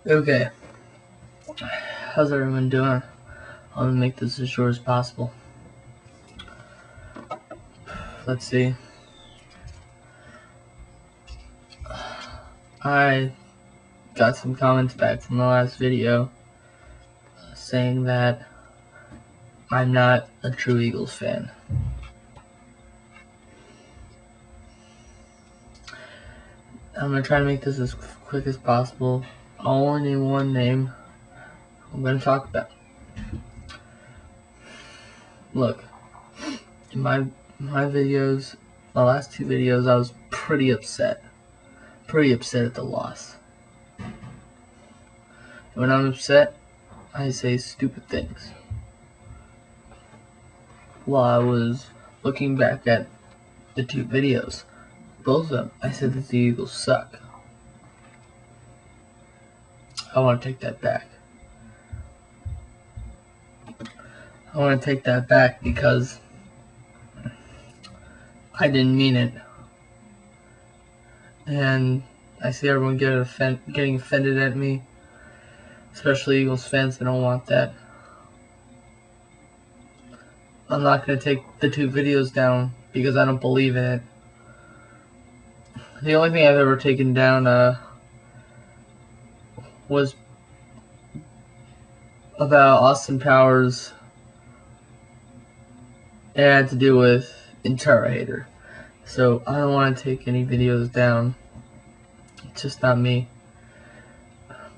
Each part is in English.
Okay, how's everyone doing? I'm gonna make this as short as possible. Let's see. I got some comments back from the last video saying that I'm not a true Eagles fan. I'm gonna try to make this as quick as possible. I'll only name one name I'm gonna talk about. Look, in my videos, my last two videos, I was pretty upset at the loss. When I'm upset, I say stupid things. While I was looking back at the two videos, both of them, I said that the Eagles suck. I want to take that back. I want to take that back because I didn't mean it. And I see everyone getting offended at me, especially Eagles fans. They don't want that. I'm not going to take the two videos down because I don't believe in it. The only thing I've ever taken down was about Austin Powers. It had to do with Interrogator. So I don't want to take any videos down. It's just not me.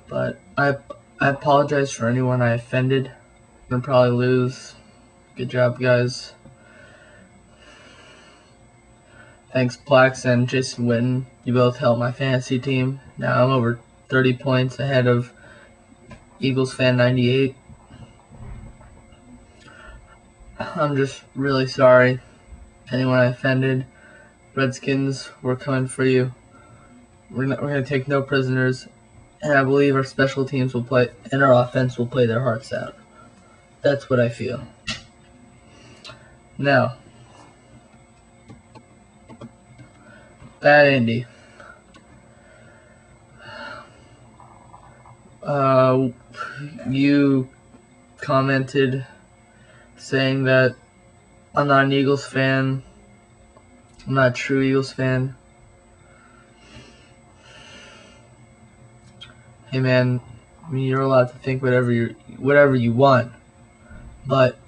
But I apologize for anyone I offended. I'm going to probably lose. Good job, guys. Thanks, Plax and Jason Witten. You both helped my fantasy team. Now I'm over 30 points ahead of Eagles fan 98. I'm just really sorry. Anyone I offended, Redskins, we're coming for you. We're going to take no prisoners. And I believe our special teams will play, and our offense will play their hearts out. That's what I feel. Now, Bad Andy. You commented saying that I'm not an Eagles fan. I'm not a true Eagles fan. Hey man, I mean, you're allowed to think whatever you want, but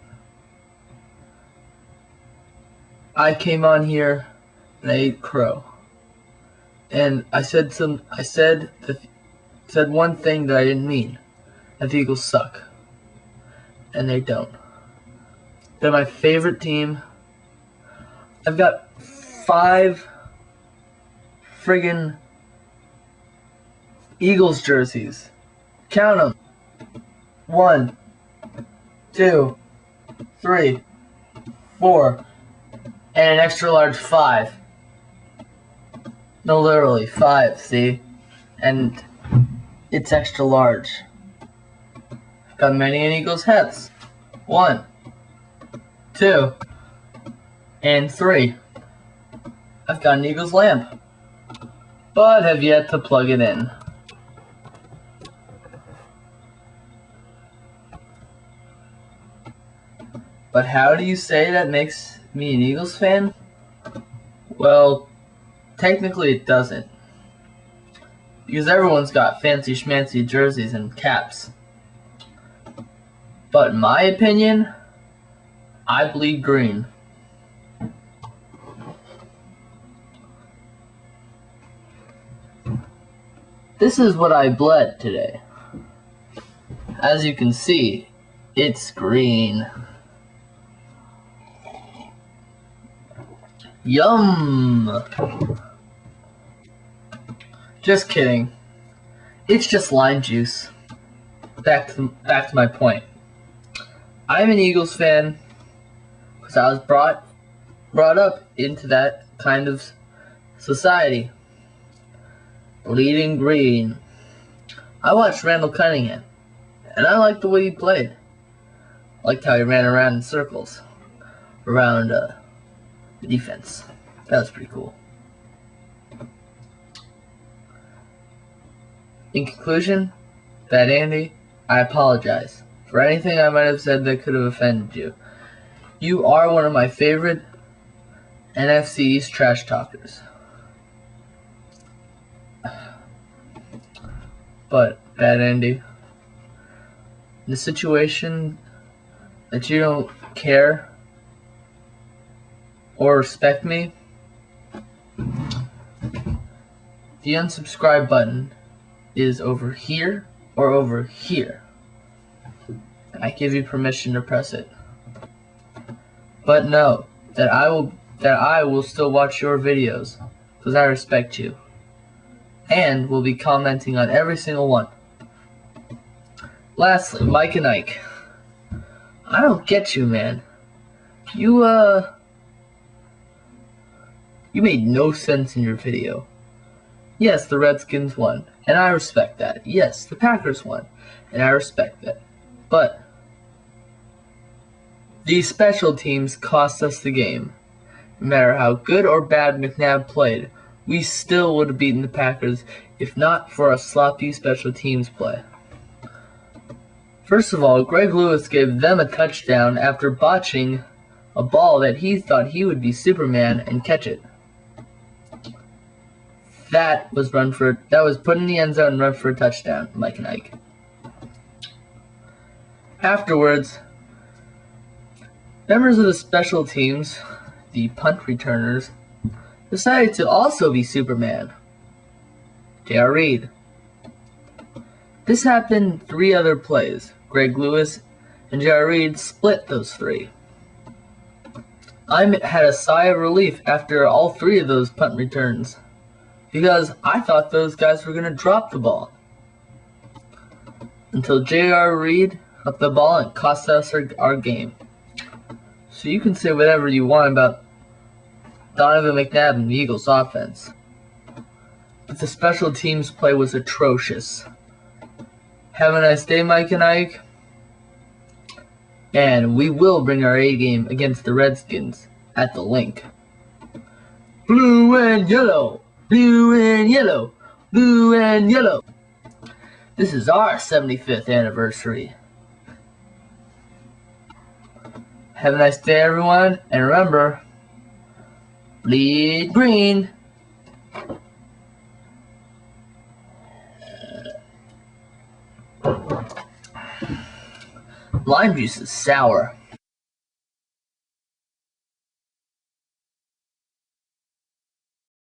I came on here and I ate crow, and I said one thing that I didn't mean. That the Eagles suck, and they don't. They're my favorite team. I've got 5 friggin' Eagles jerseys. Count them. 1, 2, 3, 4, and an extra large 5. No, literally 5. See, and it's extra large. Got many an Eagles hats. 1, 2, and 3. I've got an Eagles lamp, but have yet to plug it in. But how do you say that makes me an Eagles fan? Well, technically it doesn't. Because everyone's got fancy schmancy jerseys and caps. But in my opinion, I bleed green. This is what I bled today. As you can see, it's green. Yum! Just kidding. It's just lime juice. Back to my point. I'm an Eagles fan because I was brought up into that kind of society. Bleeding green. I watched Randall Cunningham, and I liked the way he played. I liked how he ran around in circles around the defense. That was pretty cool. In conclusion, Bad Andy, I apologize for anything I might have said that could have offended you. You are one of my favorite NFC East trash talkers. But, Bad Andy, the situation that you don't care or respect me, the unsubscribe button is over here or over here. I give you permission to press it. But know that I will still watch your videos because I respect you, and will be commenting on every single one. Lastly, Mike and Ike. I don't get you, man. You made no sense in your video. Yes, the Redskins won, and I respect that. Yes, the Packers won, and I respect that. But these special teams cost us the game. No matter how good or bad McNabb played, we still would have beaten the Packers if not for a sloppy special teams play. First of all, Greg Lewis gave them a touchdown after botching a ball that he thought he would be Superman and catch it. That was put in the end zone and run for a touchdown, Mike and Ike. Afterwards, members of the special teams, the punt returners, decided to also be Superman. J.R. Reed. This happened 3 other plays. Greg Lewis and J.R. Reed split those 3. I had a sigh of relief after all 3 of those punt returns, because I thought those guys were going to drop the ball. Until J.R. Reed up the ball and cost us our game. So you can say whatever you want about Donovan McNabb and the Eagles offense, but the special teams play was atrocious. Have a nice day, Mike and Ike. And we will bring our A game against the Redskins at the link. Blue and yellow, blue and yellow, blue and yellow. This is our 75th anniversary. Have a nice day, everyone, and remember, bleed green. Lime juice is sour.